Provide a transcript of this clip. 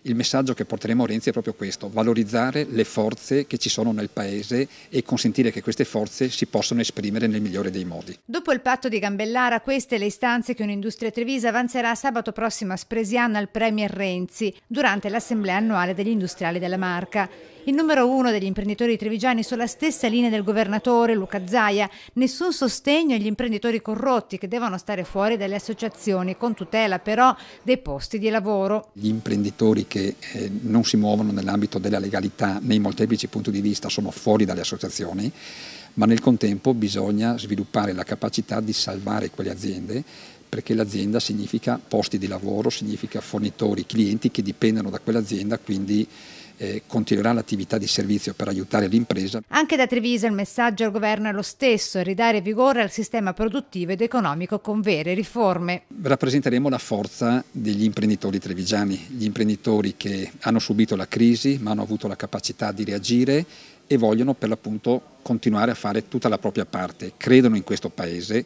Il messaggio che porteremo a Renzi è proprio questo: valorizzare le forze che ci sono nel Paese e consentire che queste forze si possano esprimere nel migliore dei modi. Dopo il patto di Gambellara, queste le istanze che Un'Industria Treviso avanzerà sabato prossimo a Spresiano al Premier Renzi durante l'assemblea annuale degli industriali della Marca. Il numero uno degli imprenditori trevigiani sulla stessa linea del governatore Luca Zaia: nessun sostegno agli imprenditori corrotti che devono stare fuori dalle associazioni, con tutela però dei posti di lavoro. Gli imprenditori che non si muovono nell'ambito della legalità nei molteplici punti di vista sono fuori dalle associazioni, ma nel contempo bisogna sviluppare la capacità di salvare quelle aziende, perché l'azienda significa posti di lavoro, significa fornitori, clienti che dipendono da quell'azienda, quindi continuerà l'attività di servizio per aiutare l'impresa. Anche da Treviso il messaggio al governo è lo stesso: ridare vigore al sistema produttivo ed economico con vere riforme. Rappresenteremo la forza degli imprenditori trevigiani, gli imprenditori che hanno subito la crisi ma hanno avuto la capacità di reagire e vogliono per l'appunto continuare a fare tutta la propria parte, credono in questo Paese.